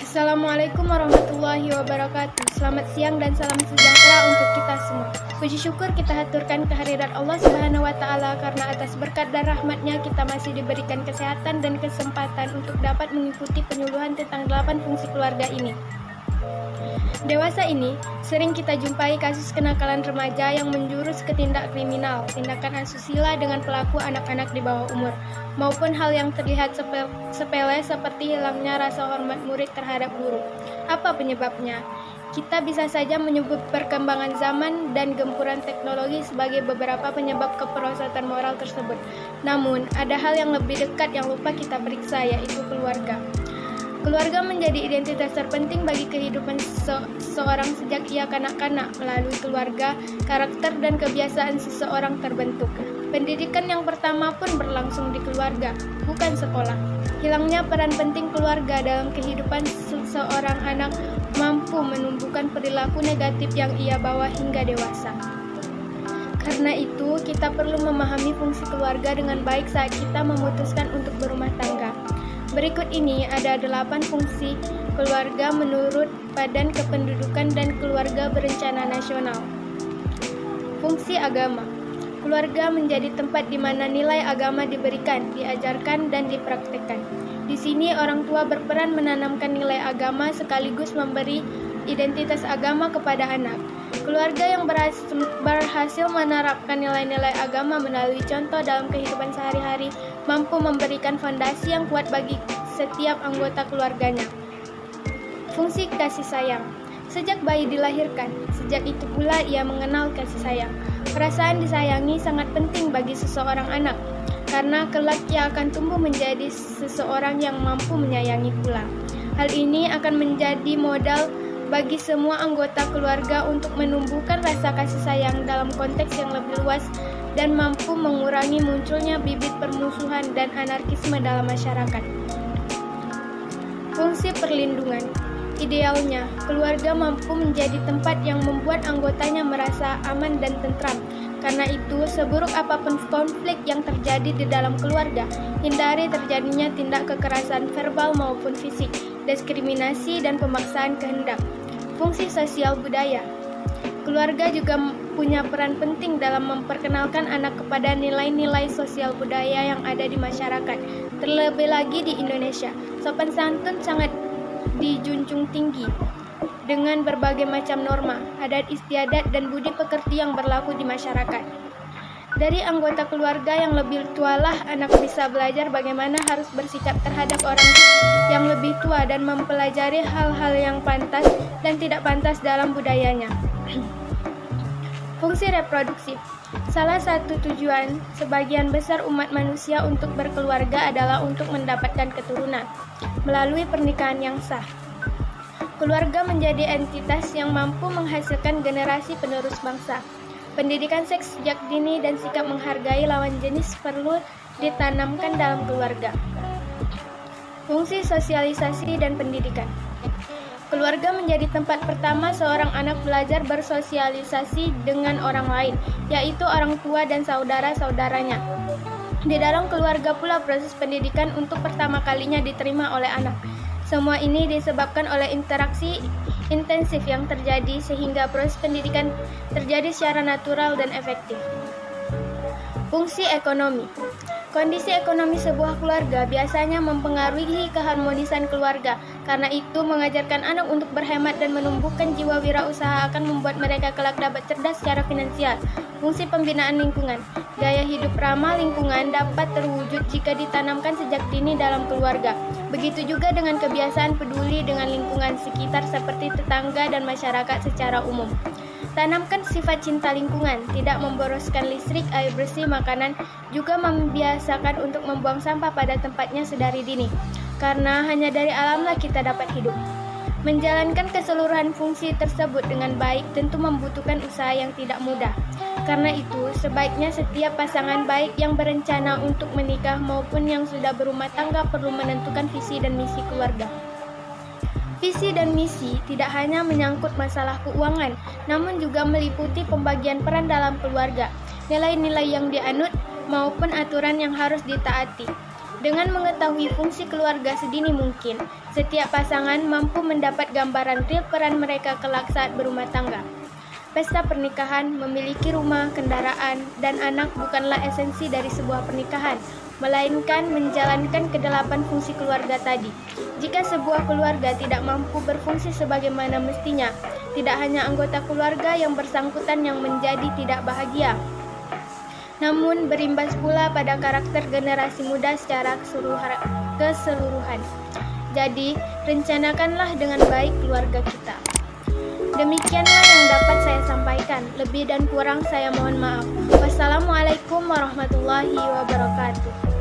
Assalamualaikum warahmatullahi wabarakatuh. Selamat siang dan salam sejahtera untuk kita semua. Puji syukur kita haturkan kehadirat Allah Subhanahu wa taala karena atas berkat dan rahmatnya kita masih diberikan kesehatan dan kesempatan untuk dapat mengikuti penyuluhan tentang 8 fungsi keluarga ini. Dewasa ini sering kita jumpai kasus kenakalan remaja yang menjurus ke tindak kriminal, tindakan asusila dengan pelaku anak-anak di bawah umur, maupun hal yang terlihat sepele seperti hilangnya rasa hormat murid terhadap guru. Apa penyebabnya? Kita bisa saja menyebut perkembangan zaman dan gempuran teknologi sebagai beberapa penyebab keperosotan moral tersebut. Namun, ada hal yang lebih dekat yang lupa kita periksa, yaitu keluarga. Keluarga menjadi identitas terpenting bagi kehidupan seseorang sejak ia kanak-kanak. Melalui keluarga, karakter dan kebiasaan seseorang terbentuk. Pendidikan yang pertama pun berlangsung di keluarga, bukan sekolah. Hilangnya peran penting keluarga dalam kehidupan seseorang anak mampu menumbuhkan perilaku negatif yang ia bawa hingga dewasa. Karena itu, kita perlu memahami fungsi keluarga dengan baik saat kita memutuskan untuk berumah tangga. Berikut ini ada 8 fungsi keluarga menurut Badan Kependudukan dan Keluarga Berencana Nasional. Fungsi agama. Keluarga menjadi tempat di mana nilai agama diberikan, diajarkan, dan dipraktikkan. Di sini orang tua berperan menanamkan nilai agama sekaligus memberi identitas agama kepada anak. Keluarga yang berhasil menerapkan nilai-nilai agama melalui contoh dalam kehidupan sehari-hari mampu memberikan fondasi yang kuat bagi setiap anggota keluarganya. Fungsi kasih sayang. Sejak bayi dilahirkan, sejak itu pula ia mengenal kasih sayang. Perasaan disayangi sangat penting bagi seseorang anak, karena kelak ia akan tumbuh menjadi seseorang yang mampu menyayangi pula. Hal ini akan menjadi modal bagi semua anggota keluarga untuk menumbuhkan rasa kasih sayang dalam konteks yang lebih luas dan mampu mengurangi munculnya bibit permusuhan dan anarkisme dalam masyarakat. Fungsi perlindungan. Idealnya, keluarga mampu menjadi tempat yang membuat anggotanya merasa aman dan tentram. Karena itu, seburuk apapun konflik yang terjadi di dalam keluarga, hindari terjadinya tindak kekerasan verbal maupun fisik, diskriminasi dan pemaksaan kehendak. Fungsi sosial budaya. Keluarga juga punya peran penting dalam memperkenalkan anak kepada nilai-nilai sosial budaya yang ada di masyarakat. Terlebih lagi di Indonesia, sopan santun sangat dijunjung tinggi dengan berbagai macam norma, adat istiadat dan budi pekerti yang berlaku di masyarakat. Dari anggota keluarga yang lebih tualah anak bisa belajar bagaimana harus bersikap terhadap orang yang lebih tua dan mempelajari hal-hal yang pantas dan tidak pantas dalam budayanya. Fungsi reproduksi. Salah satu tujuan sebagian besar umat manusia untuk berkeluarga adalah untuk mendapatkan keturunan melalui pernikahan yang sah. Keluarga menjadi entitas yang mampu menghasilkan generasi penerus bangsa. Pendidikan seks sejak dini dan sikap menghargai lawan jenis perlu ditanamkan dalam keluarga. Fungsi sosialisasi dan pendidikan. Keluarga menjadi tempat pertama seorang anak belajar bersosialisasi dengan orang lain, yaitu orang tua dan saudara-saudaranya. Di dalam keluarga pula proses pendidikan untuk pertama kalinya diterima oleh anak. Semua ini disebabkan oleh interaksi intensif yang terjadi sehingga proses pendidikan terjadi secara natural dan efektif. Fungsi ekonomi. Kondisi ekonomi sebuah keluarga biasanya mempengaruhi keharmonisan keluarga. Karena itu, mengajarkan anak untuk berhemat dan menumbuhkan jiwa wirausaha akan membuat mereka kelak dapat cerdas secara finansial. Fungsi pembinaan lingkungan. Gaya hidup ramah lingkungan dapat terwujud jika ditanamkan sejak dini dalam keluarga. Begitu juga dengan kebiasaan peduli dengan lingkungan sekitar seperti tetangga dan masyarakat secara umum. Tanamkan sifat cinta lingkungan, tidak memboroskan listrik, air bersih, makanan, juga membiasakan untuk membuang sampah pada tempatnya sedari dini. Karena hanya dari alamlah kita dapat hidup. Menjalankan keseluruhan fungsi tersebut dengan baik tentu membutuhkan usaha yang tidak mudah. Karena itu, sebaiknya setiap pasangan baik yang berencana untuk menikah maupun yang sudah berumah tangga perlu menentukan visi dan misi keluarga. Visi dan misi tidak hanya menyangkut masalah keuangan, namun juga meliputi pembagian peran dalam keluarga, nilai-nilai yang dianut maupun aturan yang harus ditaati. Dengan mengetahui fungsi keluarga sedini mungkin, setiap pasangan mampu mendapat gambaran real peran mereka kelak saat berumah tangga. Pesta pernikahan, memiliki rumah, kendaraan, dan anak bukanlah esensi dari sebuah pernikahan, melainkan menjalankan kedelapan fungsi keluarga tadi. Jika sebuah keluarga tidak mampu berfungsi sebagaimana mestinya, tidak hanya anggota keluarga yang bersangkutan yang menjadi tidak bahagia, namun berimbas pula pada karakter generasi muda secara keseluruhan. Jadi, rencanakanlah dengan baik keluarga kita. Demikianlah yang dapat saya sampaikan. Lebih dan kurang saya mohon maaf. Wassalamualaikum warahmatullahi wabarakatuh.